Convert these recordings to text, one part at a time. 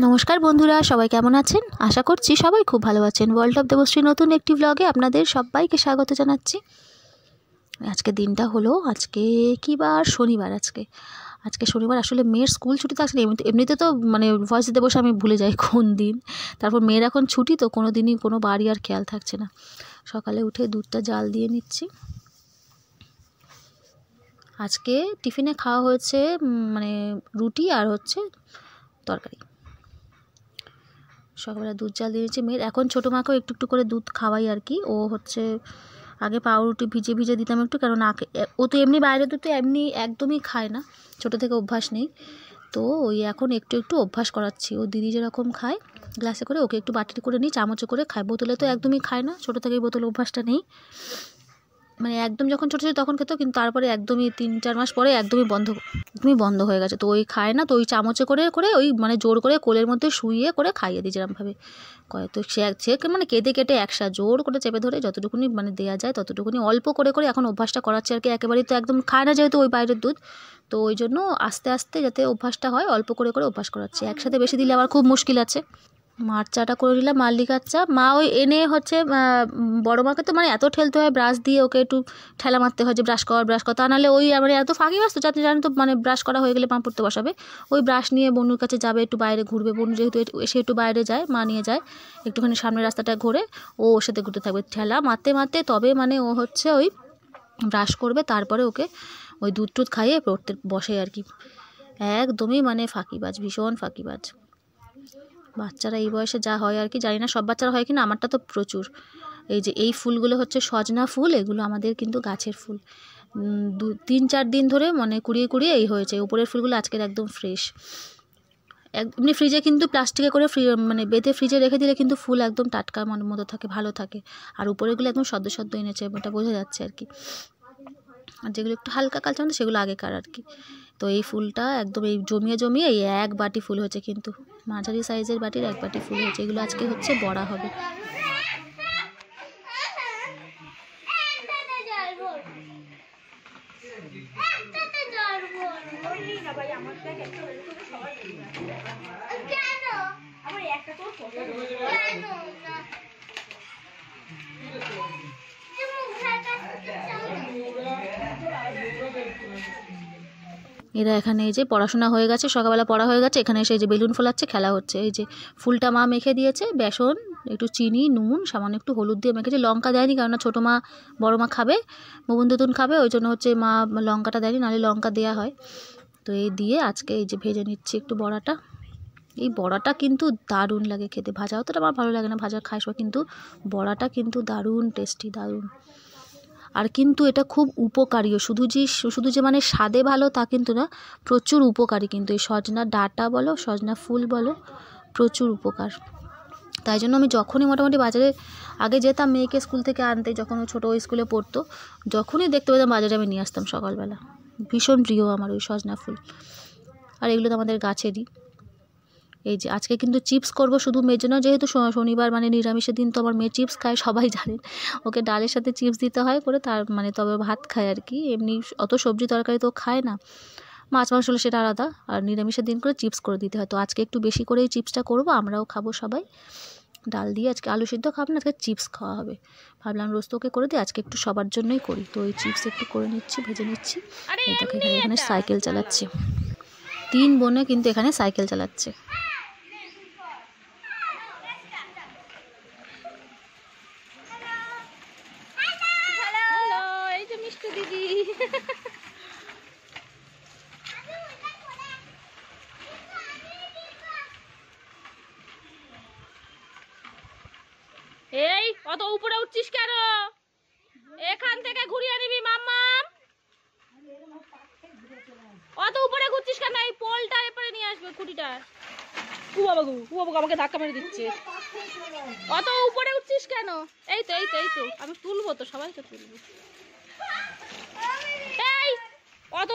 নমস্কার বন্ধুরা, সবাই কেমন আছেন? আশা করছি সবাই খুব ভালো আছেন। ওয়ার্ল্ড অফ দেবশ্রী নতুন একটি ব্লগে আপনাদের সবাইকে স্বাগত জানাচ্ছি। আজকে দিনটা হলো, আজকে কী বার? শনিবার। আজকে শনিবার। আসলে মেয়ের স্কুল ছুটি থাকছে না, এমনিতে তো মানে ভয়েস দিতে বসে আমি ভুলে যাই কোন দিন। তারপর মেয়ের এখন ছুটি, তো কোনো দিনই কোনো বাড়ি আর খেয়াল থাকছে না। সকালে উঠে দুধটা জাল দিয়ে নিচ্ছি। আজকে টিফিনে খাওয়া হয়েছে মানে রুটি আর হচ্ছে তরকারি। সকালবেলা দুধ জাল দিয়েছি মেয়ের। এখন ছোটো মাকেও একটু একটু করে দুধ খাওয়াই আর কি। ও হচ্ছে আগে পাউরুটি ভিজে ভিজে দিতাম একটু, কারণ ও তো এমনি বাইরে দুধ তো এমনি একদমই খায় না, ছোটো থেকে অভ্যাস নেই। তো ওই এখন একটু একটু অভ্যাস করাচ্ছি। ও দিদি যেরকম খায় গ্লাসে করে, ওকে একটু বাটিতে করে নিই, চামচে করে খায়। বোতলে তো একদমই খায় না, ছোটো থেকেই বোতলে অভ্যাসটা নেই। মানে একদম যখন ছোটো ছিল তখন খেতো, কিন্তু তারপরে একদমই 3-4 মাস পরে একদমই বন্ধ হয়ে গেছে। তো ওই খায় না, তো ওই চামচে করে করে ওই মানে জোর করে কোলের মধ্যে শুইয়ে করে খাইয়ে দিই যেরকমভাবে কয়। তো সে মানে কেটে কেটে জোর করে চেপে ধরে যতটুকুনি মানে দেওয়া যায় ততটুকুনি অল্প করে করে এখন অভ্যাসটা করাচ্ছে আর কি। একেবারেই তো একদম খায় না যেহেতু ওই বাইরের দুধ, তো ওই জন্য আস্তে আস্তে যাতে অভ্যাসটা হয় অল্প করে করে অভ্যাস করাচ্ছি। একসাথে বেশি দিলে আবার খুব মুশকিল আছে। মার চাটা করে নিলাম, মার লিকার চা। মা ওই এনে হচ্ছে বড়ো মাকে তো মানে এত ঠেলতে হয়, ব্রাশ দিয়ে ওকে একটু ঠেলা মারতে হয় যে ব্রাশ কর, তা নাহলে ওই মানে এত ফাঁকি বাস তো যাতে জানেন তো, মানে ব্রাশ করা হয়ে গেলে পা পড়তে বসাবে। ওই ব্রাশ নিয়ে বনুর কাছে যাবে, একটু বাইরে ঘুরবে। বনু যেহেতু এসে একটু বাইরে যায়, মা নিয়ে যায় একটুখানি সামনের রাস্তাটা ঘুরে, ও ওর সাথে ঘুরতে থাকবে ঠেলা মারতে মারতে। তবে মানে ও হচ্ছে ওই ব্রাশ করবে, তারপরে ওকে ওই দুধ টুধ খাইয়ে পড়তে বসে আর কি। একদমই মানে ফাঁকিবাজ, ভীষণ ফাঁকিবাজ বাচ্চারা এই বয়সে যা হয় আর কি। জানি না সব বাচ্চারা হয় কিনা, আমারটা তো প্রচুর। এই যে এই ফুলগুলো হচ্ছে সজনা ফুল, এগুলো আমাদের কিন্তু গাছের ফুল। 3-4 দিন ধরে মানে কুড়িয়ে কুড়িয়ে এই হয়েছে। উপরের ফুলগুলো আজকের একদম ফ্রেশ। এমনি ফ্রিজে কিন্তু প্লাস্টিকে করে মানে বেঁধে ফ্রিজে রেখে দিলে কিন্তু ফুল একদম টাটকা মনের মতো থাকে, ভালো থাকে। আর উপরেগুলো একদম সদ্য সদ্য এনেছে, ওটা বোঝা যাচ্ছে আর কি। আর যেগুলো একটু হালকা কালচে মতো সেগুলো আগেকার আর কি। তো এই ফুলটা একদম এই জমিয়ে জমিয়ে এই 1 বাটি ফুল হয়েছে, কিন্তু মাঝারি সাইজের বাটির 1 বাটি ফুল হয়েছে। এগুলো আজকে হচ্ছে বড়া হবে। এরা এখানে এই যে পড়াশোনা হয়ে গেছে, সকালবেলা পড়া হয়ে গেছে, এখানে এসে এই যে বেলুন ফোলাচ্ছে, খেলা হচ্ছে। এই যে ফুলটা মা মেখে দিয়েছে, বেসন একটু চিনি নুন সামান্য একটু হলুদ দিয়ে মেখেছে। লঙ্কা দেয়নি, কেননা ছোটো মা বড়ো মা খাবে, মোবুন খাবে, ওই জন্য হচ্ছে মা লঙ্কাটা দেয়নি, নাহলে লঙ্কা দেওয়া হয়। তো এই দিয়ে আজকে এই যে ভেজে নিচ্ছি একটু বড়াটা। এই বড়াটা কিন্তু দারুণ লাগে খেতে। ভাজা অতটা আমার ভালো লাগে না, ভাজা খাই সবাই, কিন্তু বড়াটা কিন্তু দারুণ টেস্টি, দারুণ। আর কিন্তু এটা খুব উপকারীও, শুধু যে মানে স্বাদে ভালো তা কিন্তু না, প্রচুর উপকারী কিন্তু। এই সজনা ডাঁটা বলো, সজনা ফুল বলো, প্রচুর উপকার। তাই জন্য আমি যখনই মোটামুটি বাজারে আগে যেতাম মেয়েকে স্কুল থেকে আনতে, যখন ও ছোটো ওই স্কুলে পড়তো, যখনই দেখতে পেতাম বাজারে আমি নিয়ে আসতাম সকালবেলা। ভীষণ প্রিয় আমার ওই সজনা ফুল। আর এগুলো তো আমাদের গাছেরই। এই যে আজকে কিন্তু চিপস করব শুধু মেয়ের জন্য, যেহেতু শনিবার মানে নিরামিষের দিন, তো আমার মেয়ে চিপস খায় সবাই জানেন। ওকে ডালের সাথে চিপস দিতে হয় করে, তার মানে তবে ভাত খায় আর কি। এমনি অত সবজি তরকারি তো খায় না, মাছ মাংস হলে সেটা আলাদা, আর নিরামিষের দিন করে চিপস করে দিতে হয়। তো আজকে একটু বেশি করে এই চিপসটা করবো, আমরাও খাবো সবাই। ডাল দিয়ে আজকে আলু সিদ্ধ খাবো না, আজকে চিপস খাওয়া হবে। ভাবলাম রোজ তো ওকে করে দিই, আজকে একটু সবার জন্যই করি। তো ওই চিপস একটু করে নিচ্ছি, ভেজে নিচ্ছি। এই দেখো এখানে সাইকেল চালাচ্ছে 3 বোনে, কিন্তু এখানে সাইকেল চালাচ্ছে। দিদি এই অত উপরে উঠছিস কেন? এখান থেকে ঘুরিয়ে নিবি মাম্মাম। অত উপরে ঘুরছিস কেন? এই পোলটা এরপরে নিয়ে আসবে, খুঁটিটা। ও বাবু আমাকে ধাক্কা মেরে দিচ্ছে। অত উপরে উঠছিস কেন? এই তো আমি তুলবো, তো সবাই তো তুলবো। এই অত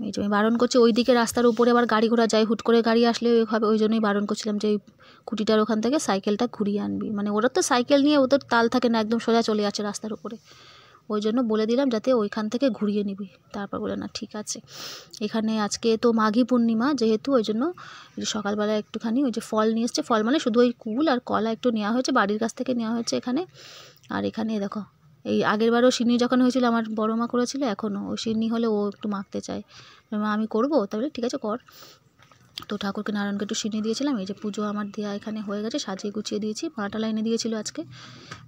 এই যে আমি বারণ করছি, ওইদিকে রাস্তার উপরে আবার গাড়ি ঘোড়া যায়, হুট করে গাড়ি আসলে হবে, ওই জন্যই বারণ করছিলাম যে ওই খুঁটিটার ওখান থেকে সাইকেলটা ঘুরিয়ে আনবি। মানে ওরা তো সাইকেল নিয়ে ওদের তাল থাকে না, একদম সোজা চলে যাচ্ছে রাস্তার উপরে, ওই জন্য বলে দিলাম যাতে ওইখান থেকে ঘুরিয়ে নিবি। তারপর বলে না ঠিক আছে। এখানে আজকে তো মাঘী পূর্ণিমা যেহেতু, ওই জন্য সকালবেলা একটুখানি ওই যে ফল নিয়ে এসছে, ফল মানে শুধু ওই কুল আর কলা একটু নেওয়া হয়েছে, বাড়ির কাছ থেকে নেওয়া হয়েছে এখানে। আর এখানে দেখো এই আগেরবারও সিন্নি যখন হয়েছিল আমার বড় মা করেছিল, এখনও ওই সিন্নি হলে ও একটু মাখতে চায়, মা আমি করবো, তাহলে ঠিক আছে কর। তো ঠাকুরকে নারায়ণকে একটু সিন্নি দিয়েছিলাম। এই যে পুজো আমার দেওয়া এখানে হয়ে গেছে, সাজিয়ে গুছিয়ে দিয়েছি। মালাটা এনে দিয়েছিল আজকে,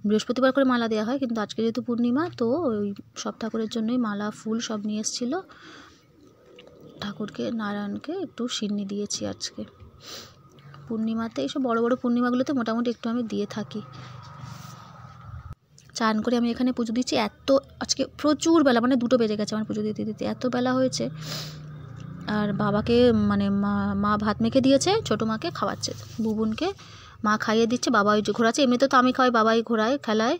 বৃহস্পতিবার করে মালা দেওয়া হয়, কিন্তু আজকে যেহেতু পূর্ণিমা তো ওই সব ঠাকুরের জন্যই মালা ফুল সব নিয়ে এসেছিলো। ঠাকুরকে নারায়ণকে একটু সিন্নি দিয়েছি আজকে পূর্ণিমাতে। এইসব বড় বড় পূর্ণিমাগুলোতে মোটামুটি একটু আমি দিয়ে থাকি। চান করে আমি এখানে পুজো দিচ্ছি। এত আজকে প্রচুর বেলা, মানে 2টো বেজে গেছে আমার পুজো দিতে দিতে, এত বেলা হয়েছে। আর বাবাকে মানে মা ভাত মেখে দিয়েছে, ছোটো মাকে খাওয়াচ্ছে, বুবুনকে মা খাইয়ে দিচ্ছে, বাবা ওই যে ঘোরাচ্ছে। এমনিতে তো আমি খাওয়াই, বাবাই ঘোরায় খেলায়,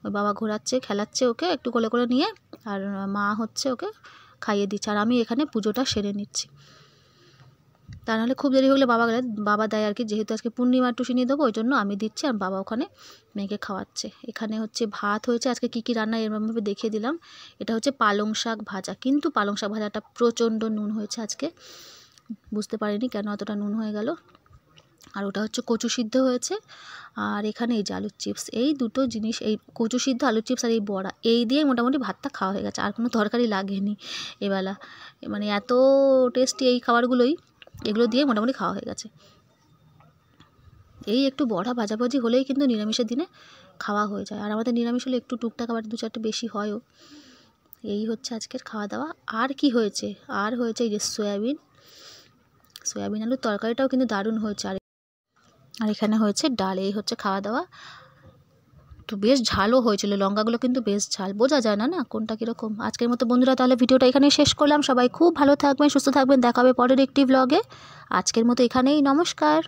ওই বাবা ঘোরাচ্ছে খেলাচ্ছে ওকে একটু কোলে করে নিয়ে, আর মা হচ্ছে ওকে খাইয়ে দিচ্ছে, আর আমি এখানে পুজোটা সেরে নিচ্ছি। তা নাহলে খুব দেরি হলে বাবা দেয় আর কি, যেহেতু আজকে পূর্ণিমার টুসিনি দেবো ওই জন্য আমি দিচ্ছি, আর বাবা ওখানে মেয়েকে খাওয়াচ্ছে। এখানে হচ্ছে ভাত হয়েছে, আজকে কী কী রান্না এরকমভাবে দেখিয়ে দিলাম। এটা হচ্ছে পালং শাক ভাজা, কিন্তু পালং শাক ভাজাটা প্রচণ্ড নুন হয়েছে আজকে, বুঝতে পারিনি কেন এতটা নুন হয়ে গেল। আর ওটা হচ্ছে কচু সিদ্ধ হয়েছে। আর এখানে এই যে আলুর চিপস, এই দুটো জিনিস, এই কচু সিদ্ধ, আলুর চিপস আর এই বড়া, এই দিয়ে মোটামুটি ভাতটা খাওয়া হয়ে গেছে, আর কোনো তরকারি লাগেনি এবেলা। মানে এত টেস্টি এই খাবারগুলোই, এগুলো দিয়ে মোটামুটি খাওয়া হয়ে গেছে। এই একটু বড়া ভাজাভাজি হলেই কিন্তু নিরামিষের দিনে খাওয়া হয়ে যায়, আর আমাদের নিরামিষ হলে একটু টুকটাক আবার 2-4টে বেশি হয়ও। এই হচ্ছে আজকের খাওয়া দাওয়া। আর কি হয়েছে, আর হয়েছে এই যে সয়াবিন আলুর তরকারিটাও কিন্তু দারুণ হয়েছে। আর এখানে হয়েছে ডাল। এই হচ্ছে খাওয়া দাওয়া। তো বেশ ঝালও হয়েছিল, লঙ্কাগুলো কিন্তু বেশ ঝাল, বোঝা যায় না না কোনটা কীরকম। আজকের মতো বন্ধুরা তাহলে ভিডিওটা এখানে শেষ করলাম। সবাই খুব ভালো থাকবেন, সুস্থ থাকবেন, দেখা হবে পরের একটি ব্লগে। আজকের মতো এখানেই, নমস্কার।